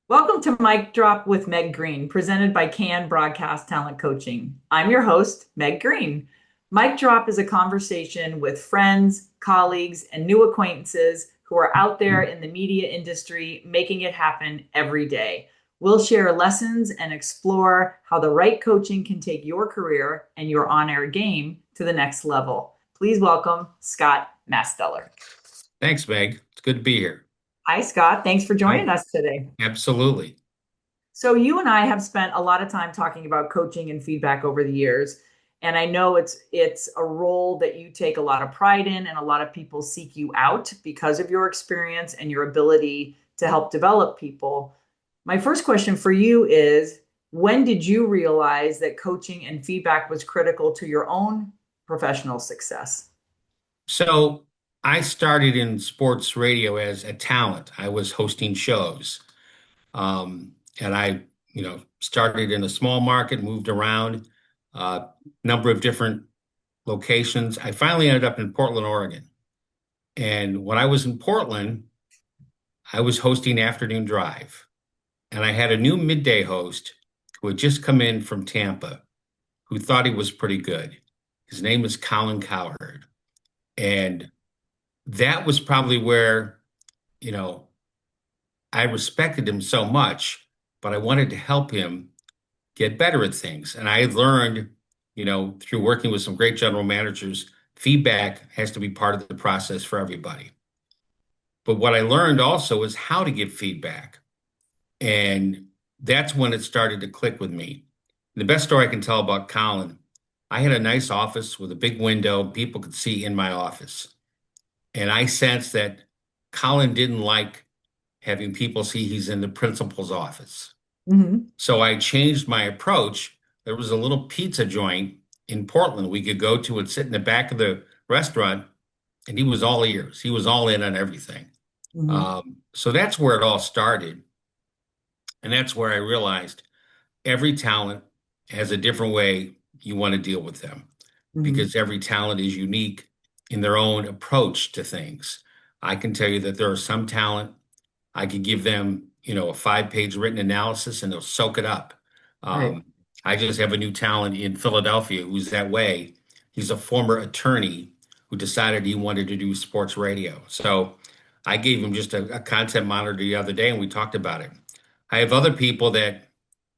Welcome to Mic Drop with Meg Green, presented by Kann Broadcast Talent Coaching. I'm your host, Meg Green. Mic Drop is a conversation with friends, colleagues, and new acquaintances who are out there in the media industry making it happen every day. We'll share lessons and explore how the right coaching can take your career and your on air game to the next level. Please welcome Scott Masteller. Thanks, Meg. It's good to be here. Hi, Scott. Thanks for joining Hi. us today. Absolutely. So you and I have spent a lot of time talking about coaching and feedback over the years, and I know it's a role that you take a lot of pride in and a lot of people seek you out because of your experience and your ability to help develop people. My first question for you is when did you realize that coaching and feedback was critical to your own professional success? So I started in sports radio as a talent. I was hosting shows. And I started in a small market, moved around a number of different locations. I finally ended up in Portland, Oregon. And when I was in Portland, I was hosting Afternoon Drive. And I had a new midday host who had just come in from Tampa who thought he was pretty good. His name is Colin Cowherd. And that was probably where, you know, I respected him so much, but I wanted to help him get better at things. And I learned, through working with some great general managers, feedback has to be part of the process for everybody. But what I learned also is how to give feedback. And that's when it started to click with me. The best story I can tell about Colin, I had a nice office with a big window, people could see in my office. And I sensed that Colin didn't like having people see he's in the principal's office. Mhm. So I changed my approach. There was a little pizza joint in Portland we could go to and sit in the back of the restaurant, and he was all ears. He was all in on everything. Mhm. So that's where it all started. And that's where I realized every talent has a different way you want to deal with them Mhm. because every talent is unique in their own approach to things. I can tell you that there are some talent I could give them, a 5-page written analysis and they'll soak it up. Right. Um, I just have a new talent in Philadelphia who's that way. He's a former attorney who decided he wanted to do sports radio. So I gave him just a content monitor the other day and we talked about it. I have other people that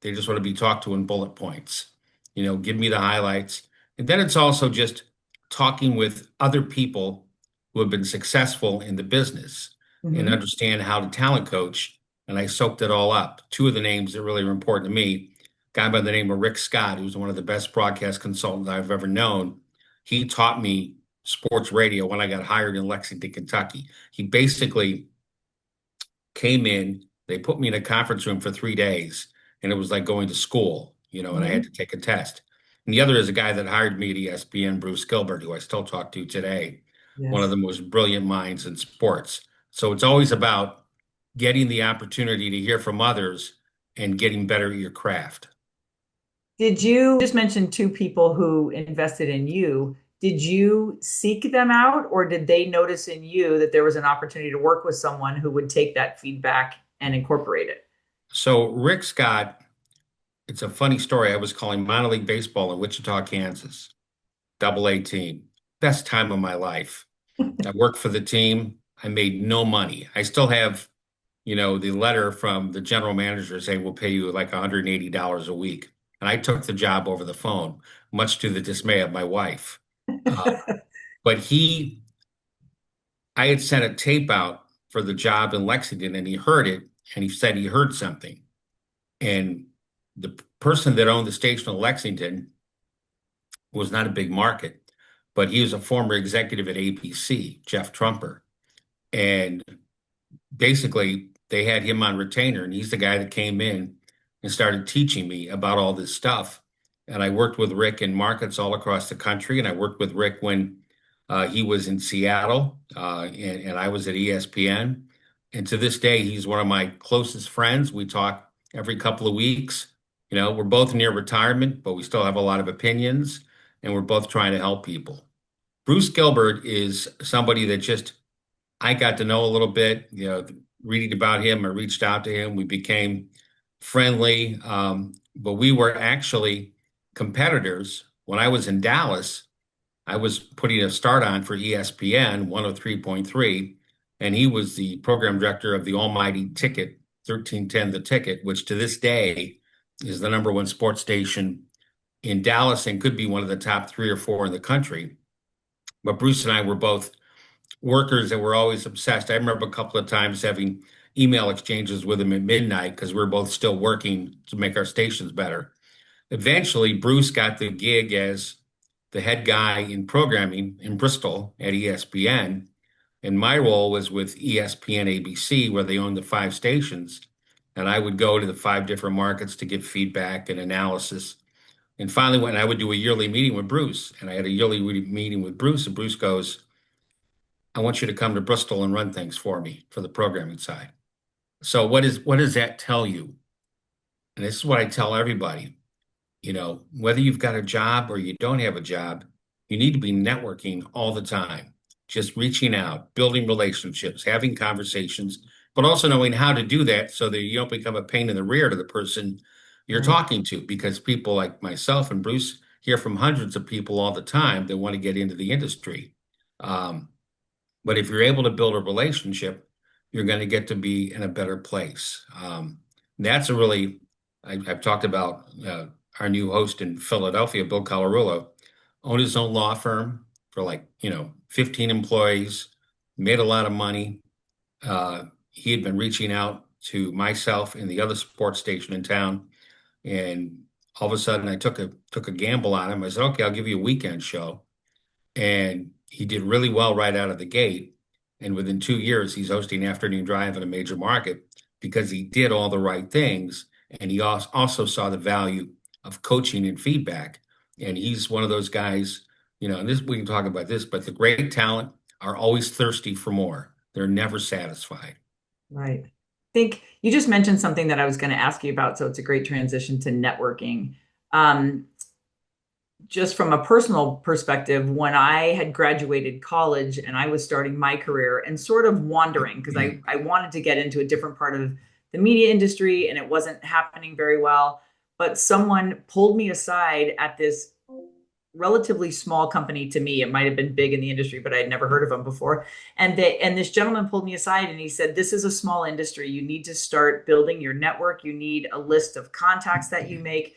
they just want to be talked to in bullet points, give me the highlights. And then it's also just talking with other people who have been successful in the business and Mhm. understand how to talent coach. And I soaked it all up. Two of the names that really were important to me, a guy by the name of Rick Scott, who's one of the best broadcast consultants I've ever known. He taught me sports radio when I got hired in Lexington, Kentucky. He basically came in, they put me in a conference room for 3 days, and it was like going to school, and I had Mhm. to take a test. And the other is a guy that hired me at ESPN, Bruce Gilbert, who I still talk to today, one of Yes. the most brilliant minds in sports. So it's always about getting the opportunity to hear from others and getting better at your craft. Did you just mention two people who invested in you? Did you seek them out, or did they notice in you that there was an opportunity to work with someone who would take that feedback and incorporate it? So Rick Scott, it's a funny story. I was calling minor league baseball in Wichita, Kansas, double A team. Best time of my life. I worked for the team. I made no money. I still have, the letter from the general manager saying we'll pay you like $180 a week. And I took the job over the phone, much to the dismay of my wife. Uh, but I had sent a tape out for the job in Lexington and he heard it and he said he heard something. And the person that owned the station in Lexington was not a big market, but he was a former executive at ABC, Jeff Trumper. And basically they had him on retainer and he's the guy that came in and started teaching me about all this stuff. And I worked with Rick in markets all across the country. And I worked with Rick when he was in Seattle and I was at ESPN. And to this day, he's one of my closest friends. We talk every couple of weeks. We're both near retirement, but we still have a lot of opinions and we're both trying to help people. Bruce Gilbert is somebody that just I got to know a little bit. reading about him. I reached out to him. We became friendly. But we were actually competitors. When I was in Dallas, I was putting a start on for ESPN 103.3, and he was the program director of the almighty Ticket, 1310 The Ticket, which to this day is the number one sports station in Dallas and could be one of the top three or four in the country. But Bruce and I were both workers that were always obsessed. I remember a couple of times having email exchanges with him at midnight because we were both still working to make our stations better. Eventually, Bruce got the gig as the head guy in programming in Bristol at ESPN. And my role was with ESPN ABC, where they owned the five stations. And I would go to the five different markets to give feedback and analysis. And finally, when I would do a yearly meeting with Bruce, and I had a yearly meeting with Bruce, and Bruce goes, I want you to come to Bristol and run things for me for the programming side. So what does that tell you? And this is what I tell everybody. Whether you've got a job or you don't have a job, you need to be networking all the time, just reaching out, building relationships, having conversations, but also knowing how to do that so that you don't become a pain in the rear to the person you're Right. talking to. Because people like myself and Bruce hear from hundreds of people all the time that want to get into the industry. Um, but if you're able to build a relationship, you're going to get to be in a better place. That's a really, I've talked about our new host in Philadelphia, Bill Colarulo, owned his own law firm for 15 employees, made a lot of money. He had been reaching out to myself and the other sports station in town. And all of a sudden I took a gamble on him. I said, okay, I'll give you a weekend show. And he did really well right out of the gate. And within 2 years, he's hosting Afternoon Drive in a major market because he did all the right things. And he also saw the value of coaching and feedback. And he's one of those guys, and this we can talk about this, but the great talent are always thirsty for more. They're never satisfied. Right. I think you just mentioned something that I was going to ask you about, so it's a great transition to networking. Um, just from a personal perspective, when I had graduated college and I was starting my career and sort of wandering because I wanted to get into a different part of the media industry and it wasn't happening very well. But someone pulled me aside at this relatively small company to me. It might have been big in the industry, but I had never heard of them before. And this gentleman pulled me aside and he said, this is a small industry. You need to start building your network. You need a list of contacts that you make.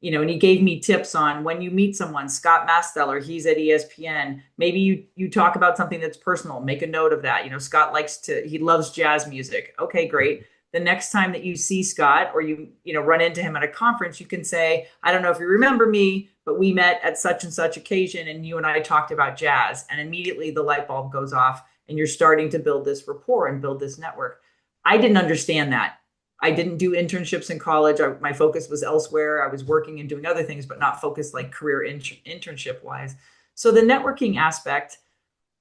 And he gave me tips on when you meet someone. Scott Masteller, he's at ESPN. Maybe you talk about something that's personal. Make a note of that. Scott he loves jazz music. Okay, great. The next time that you see Scott or you run into him at a conference, you can say, I don't know if you remember me, but we met at such and such occasion and you and I talked about jazz. And immediately the light bulb goes off and you're starting to build this rapport and build this network. I didn't understand that. I didn't do internships in college. My focus was elsewhere. I was working and doing other things, but not focused like career internship wise. So the networking aspect,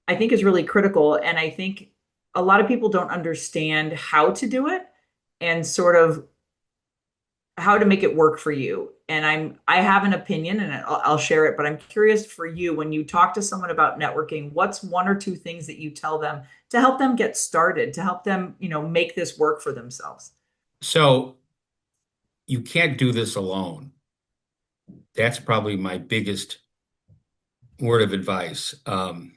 I think, is really critical. And I think a lot of people don't understand how to do it and sort of how to make it work for you. And I have an opinion and I'll share it, but I'm curious for you, when you talk to someone about networking, what's one or two things that you tell them to help them get started, to help them, make this work for themselves? So you can't do this alone. That's probably my biggest word of advice. I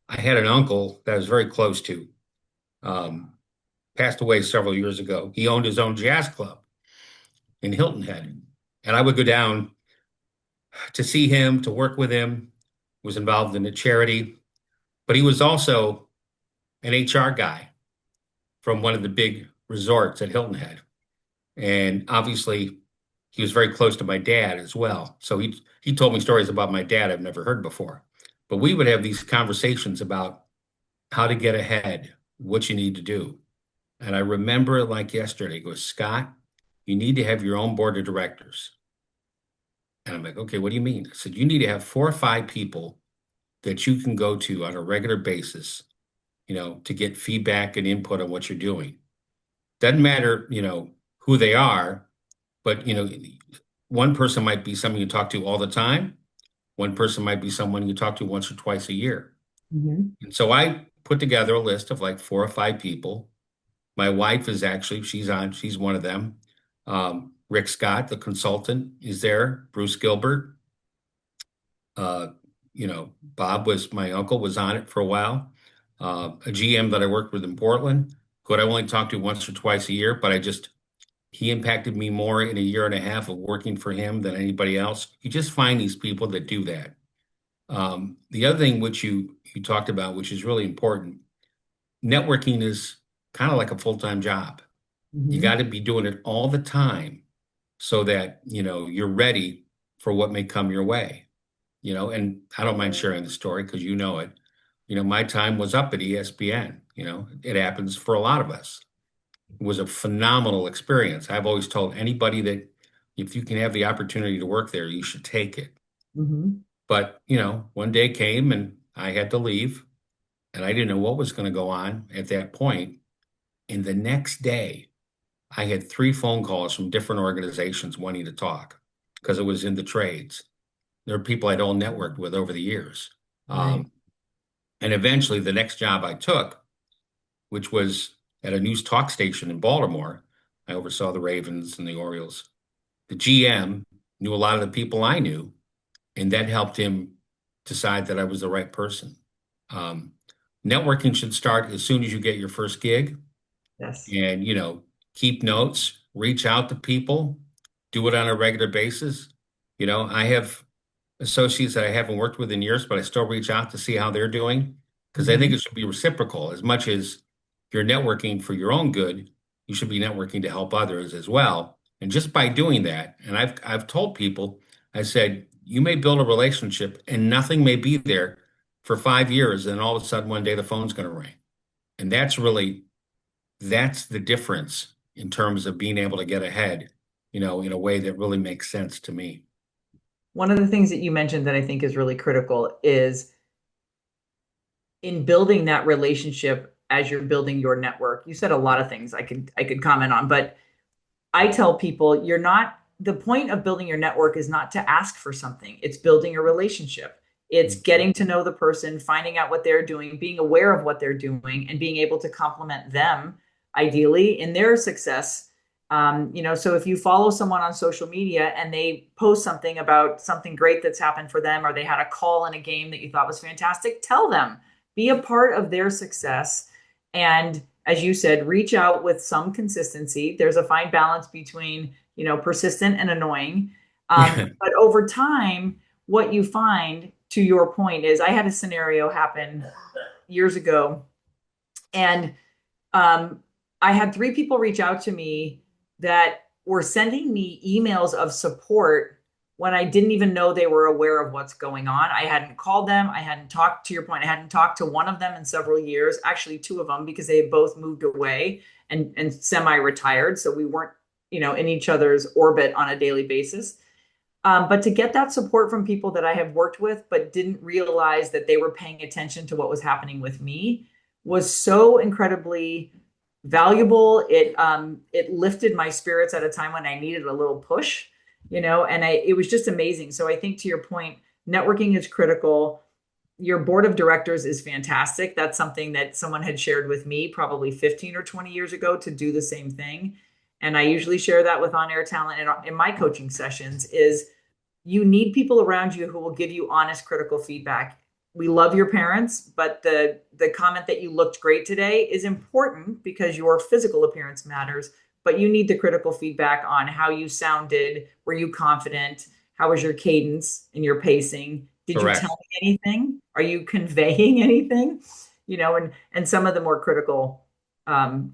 had an uncle that I was very close to, um, passed away several years ago. He owned his own jazz club in Hilton Head. And I would go down to see him, to work with him, was involved in a charity, but he was also an HR guy from one of the big resorts at Hilton Head. And obviously, he was very close to my dad as well. So he told me stories about my dad I've never heard before. But we would have these conversations about how to get ahead, what you need to do. And I remember it like yesterday. He goes, Scott, you need to have your own board of directors. And I'm like, okay, what do you mean? I said, you need to have 4 or 5 people that you can go to on a regular basis, to get feedback and input on what you're doing. Doesn't matter, who they are, but, one person might be someone you talk to all the time. One person might be someone you talk to once or twice a year. Mhm. And so I put together a list of like 4 or 5 people My wife is actually, she's one of them. Rick Scott, the consultant, is there. Bruce Gilbert. Uh, Bob was my uncle, was on it for a while. A GM that I worked with in Portland, who I only talked to once or twice a year, but he impacted me more in a year and a half of working for him than anybody else. You just find these people that do that. The other thing which you talked about, which is really important, networking is kind of like a full-time job. You got Hmm. to be doing it all the time so that, you're ready for what may come your way. And I don't mind sharing the story because you know it. My time was up at ESPN. It happens for a lot of us. It was a phenomenal experience. I've always told anybody that if you can have the opportunity to work there, you should take it. Hmm. But, one day came and I had to leave and I didn't know what was going to go on at that point. And the next day, I had three phone calls from different organizations wanting to talk because it was in the trades. There are people I'd all networked with over the years. Right. Um, and eventually, the next job I took, which was at a news talk station in Baltimore, I oversaw the Ravens and the Orioles. The GM knew a lot of the people I knew, and that helped him decide that I was the right person. Um, Networking should start as soon as you get your first gig, Yes. and keep notes, reach out to people, do it on a regular basis. I have associates that I haven't worked with in years, but I still reach out to see how they're doing because I think Hmm. it should be reciprocal. As much as you're networking for your own good, you should be networking to help others as well. And just by doing that, and I've told people, I said, you may build a relationship and nothing may be there for 5 years, and all of a sudden one day the phone's going to ring. And that's the difference in terms of being able to get ahead, in a way that really makes sense to me. One of the things that you mentioned that I think is really critical is in building that relationship as you're building your network. You said a lot of things I could comment on, but I tell people you're not the point of building your network is not to ask for something. It's building a relationship. It's getting to know the person, finding out what they're doing, being aware of what they're doing, and being able to compliment them ideally in their success. So if you follow someone on social media and they post something about something great that's happened for them, or they had a call in a game that you thought was fantastic, tell them, be a part of their success. And as you said, reach out with some consistency. There's a fine balance between, persistent and annoying. Yeah. But over time, what you find, to your point, is I had a scenario happen years ago, and um, I had three people reach out to me that were sending me emails of support when I didn't even know they were aware of what's going on. I hadn't called them. I hadn't talked, to your point, I hadn't talked to one of them in several years, actually two of them, because they had both moved away and semi-retired. So we weren't, in each other's orbit on a daily basis. But to get that support from people that I have worked with, but didn't realize that they were paying attention to what was happening with me, was so incredibly valuable. It lifted my spirits at a time when I needed a little push, and it was just amazing. So I think to your point, networking is critical. Your board of directors is fantastic. That's something that someone had shared with me probably 15 or 20 years ago, to do the same thing. And I usually share that with on-air talent in my coaching sessions is you need people around you who will give you honest, critical feedback. We love your parents, but the comment that you looked great today is important because your physical appearance matters. But you need the critical feedback on how you sounded. Were you confident? How was your cadence and your pacing? Did you Correct. tell me anything? Are you conveying anything? And some of the more critical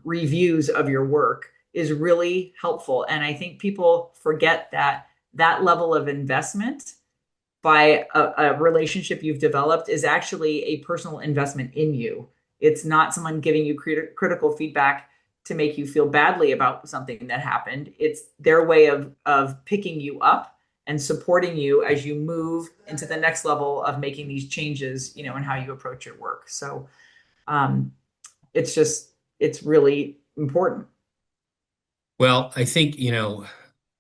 reviews of your work is really helpful. And I think people forget that level of investment by a relationship you've developed is actually a personal investment in you. It's not someone giving you critical feedback to make you feel badly about something that happened. It's their way of picking you up and supporting you as you move into the next level of making these changes, in how you approach your work. So um, it's really important. Well, I think,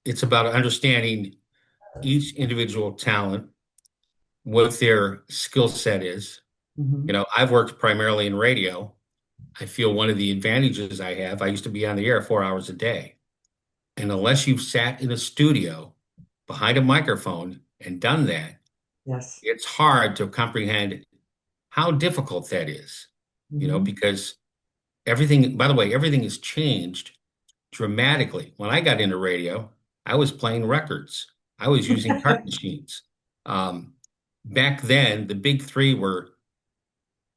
it's about understanding each individual talent, what their skill set is. Mhm. I've worked primarily in radio, I feel one of the advantages I have, I used to be on the air 4 hours a day. And unless you've sat in a studio behind a microphone and done that, Yes. it's hard to comprehend how difficult that is, Hmm. because everything, by the way, everything has changed dramatically. When I got into radio, I was playing records. I was using cart machines. Um, Back then, the big three were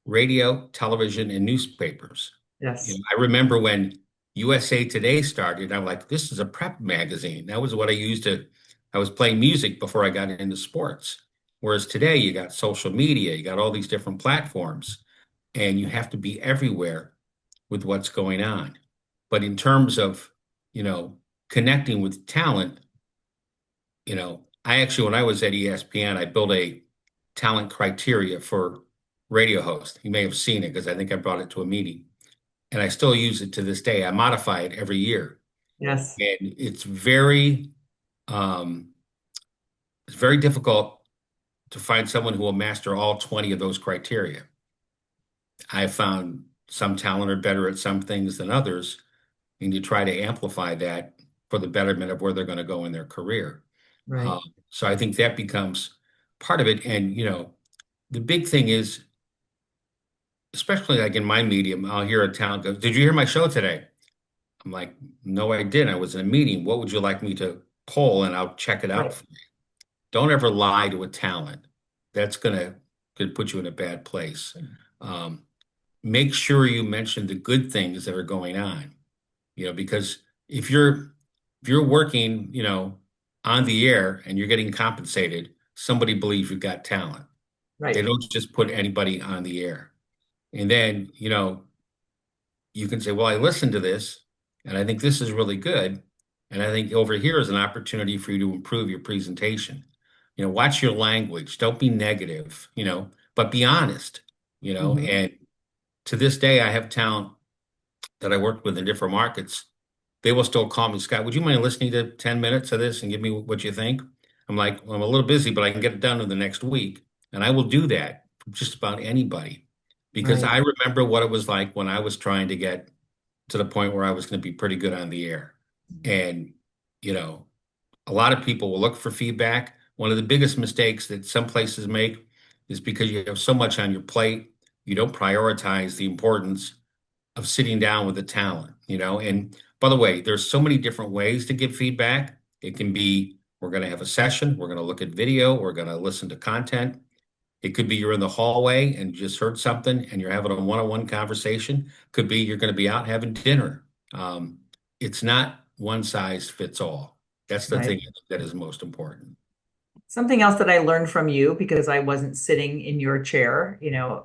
radio, television, and newspapers. Yes. I remember when USA Today started, I'm like, this is a prep magazine. That was what I used to, I was playing music before I got into sports. Whereas today, you got social media, you got all these different platforms, and you have to be everywhere with what's going on. But in terms of, you know, connecting with talent, I actually, when I was at ESPN, I built a talent criteria for radio host. You may have seen it because I think I brought it to a meeting, and I still use it to this day. I modify it every year, Yes. and um, it's very difficult to find someone who will master all 20 of those criteria. I found some talent are better at some things than others, and you try to amplify that for the betterment of where they're going to go in their career. Right. Um, so I think that becomes part of it. And, the big thing is, especially like in my medium, I'll hear a talent go, "Did you hear my show today?" I'm like, "No, I didn't. I was in a meeting. What would you like me to poll?" And I'll check it out Right. for you. Don't ever lie to a talent. That's could put you in a bad place. Um, Make sure you mention the good things that are going on, because if you're working, on the air and you're getting compensated, somebody believes you've got talent. They Right. don't just put anybody on the air. And then, you can say, well, I listened to this and I think this is really good. And I think over here is an opportunity for you to improve your presentation. Watch your language. Don't be negative, but be honest, Hmm. and to this day, I have talent that I worked with in different markets. They will still call me, Scott, would you mind listening to 10 minutes of this and give me what you think? I'm like, well, I'm a little busy, but I can get it done in the next week. And I will do that for just about anybody because Right. I remember what it was like when I was trying to get to the point where I was going to be pretty good on the air. And, you know, a lot of people will look for feedback. One of the biggest mistakes that some places make is because you have so much on your plate, you don't prioritize the importance of sitting down with the talent, And by the way, there's so many different ways to give feedback. It can be we're going to have a session, we're going to look at video, we're going to listen to content. It could be you're in the hallway and you just heard something and you're having a one-on-one conversation. Could be you're going to be out having dinner. Um, it's not one size fits all. That's the Right. thing that is most important. Something else that I learned from you because I wasn't sitting in your chair,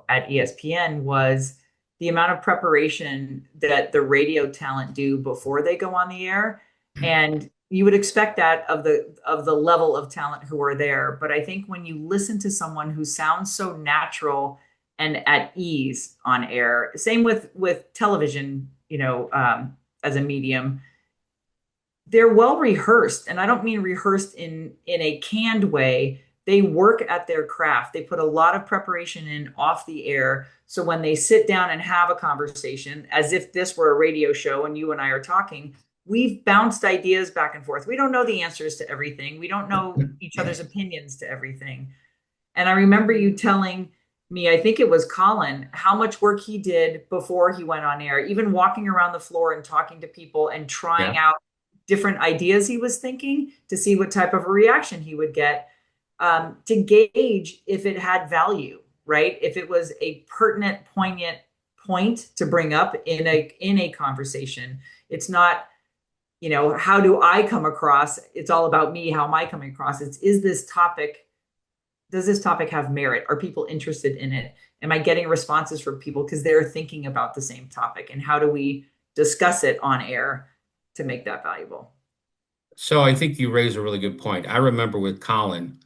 at ESPN was the amount of preparation that the radio talent do before they go on the air. And you would expect that of the level of talent who are there. But I think when you listen to someone who sounds so natural and at ease on air, same with television, as a medium, they're well rehearsed, and I don't mean rehearsed in a canned way. They work at their craft. They put a lot of preparation in off the air, so when they sit down and have a conversation as if this were a radio show and you and I are talking, we've bounced ideas back and forth. We don't know the answers to everything, we don't know each other's opinions to everything. And I remember you telling me, I think it was Colin, how much work he did before he went on air, even walking around the floor and talking to people and trying Yeah. out different ideas he was thinking to see what type of a reaction he would get, to gauge if it had value, right? If it was a pertinent, poignant point to bring up in a conversation. It's not, how do I come across? It's all about me. How am I coming across? It's is this topic does this topic have merit? Are people interested in it? Am I getting responses from people because they're thinking about the same topic? And how do we discuss it on air to make that valuable? So I think you raise a really good point. I remember with Colin,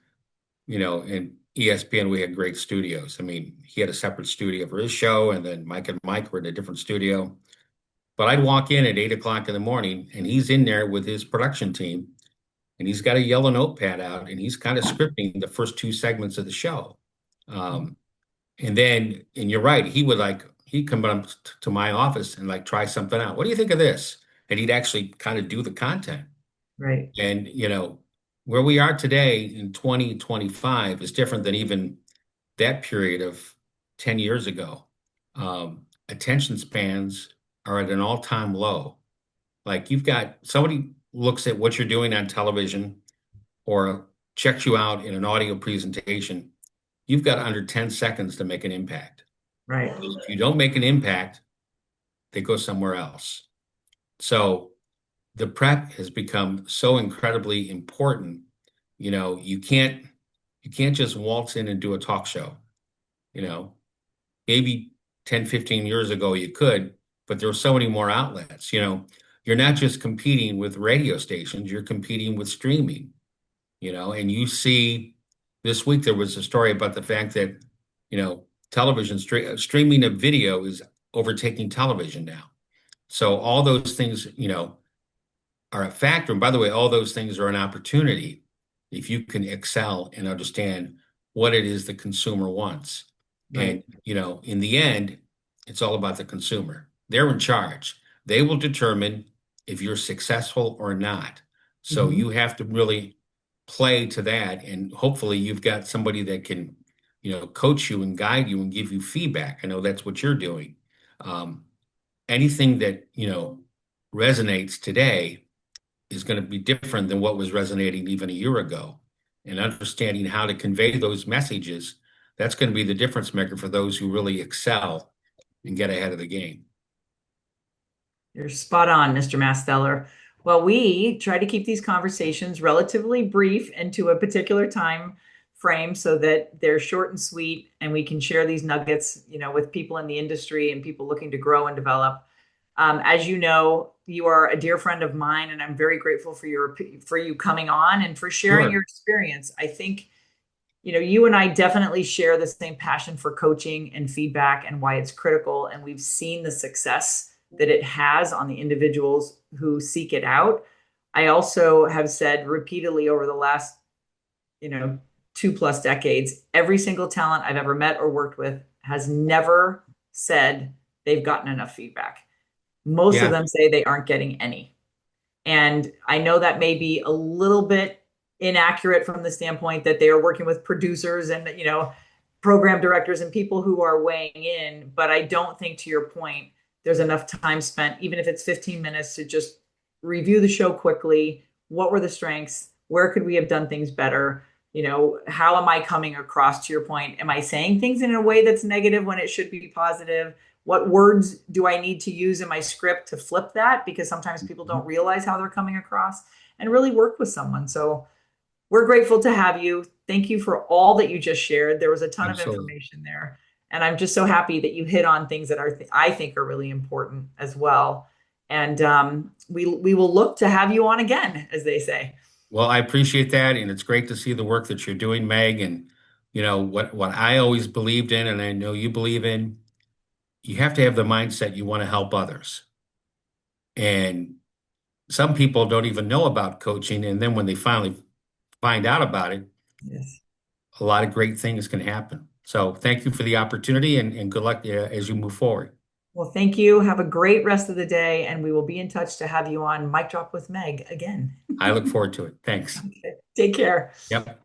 in ESPN, we had great studios. I mean, he had a separate studio for his show, and then Mike and Mike were in a different studio. But I'd walk in at 8 o'clock in the morning, and he's in there with his production team, and he's got a yellow notepad out, and he's kind of scripting the first two segments of the show. Um, and you're right, he would like he'd come up to my office and like try something out. What do you think of this? And he'd actually kind of do the content. Right. And, where we are today in 2025 is different than even that period of 10 years ago. Attention spans are at an all-time low. Like you've got somebody looks at what you're doing on television or checks you out in an audio presentation, you've got under 10 seconds to make an impact. Right. If you don't make an impact, they go somewhere else. So the prep has become so incredibly important. You can't just waltz in and do a talk show. You know, maybe 10, 15 years ago you could, but there were so many more outlets. You're not just competing with radio stations, you're competing with streaming, and you see this week there was a story about the fact that, television streaming of video is overtaking television now. So all those things, are a factor. And by the way, all those things are an opportunity if you can excel and understand what it is the consumer wants. Right. And, in the end, it's all about the consumer. They're in charge. They will determine if you're successful or not. So Mhm. you have to really play to that. And hopefully you've got somebody that can, coach you and guide you and give you feedback. I know that's what you're doing. Um, Anything that, resonates today is going to be different than what was resonating even a year ago. And understanding how to convey those messages, that's going to be the difference maker for those who really excel and get ahead of the game. You're spot on, Mr. Masteller. Well, we try to keep these conversations relatively brief and to a particular time frame so that they're short and sweet, and we can share these nuggets, with people in the industry and people looking to grow and develop. As you know, you are a dear friend of mine, and I'm very grateful for you coming on and for sharing your Sure. experience. I think you and I definitely share the same passion for coaching and feedback and why it's critical. And we've seen the success that it has on the individuals who seek it out. I also have said repeatedly over the last, 2+ decades, every single talent I've ever met or worked with has never said they've gotten enough feedback. Most of Yeah. them say they aren't getting any. And I know that may be a little bit inaccurate from the standpoint that they are working with producers and, program directors and people who are weighing in. But I don't think, to your point, there's enough time spent, even if it's 15 minutes, to just review the show quickly. What were the strengths? Where could we have done things better? How am I coming across, to your point? Am I saying things in a way that's negative when it should be positive? What words do I need to use in my script to flip that? Because sometimes people don't realize how they're coming across, and really work with someone. So we're grateful to have you. Thank you for all that you just shared. There was a ton of Absolutely. information there. And I'm just so happy that you hit on things that I think are really important as well. And we will look to have you on again, as they say. Well, I appreciate that, and it's great to see the work that you're doing, Meg. And what I always believed in, and I know you believe in, you have to have the mindset you want to help others. And some people don't even know about coaching, and then when they finally find out about it, Yes. a lot of great things can happen. So thank you for the opportunity, and good luck as you move forward. Well, thank you. Have a great rest of the day, and we will be in touch to have you on Mic Drop with Meg again. I look forward to it. Thanks. Okay. Take care. Yep.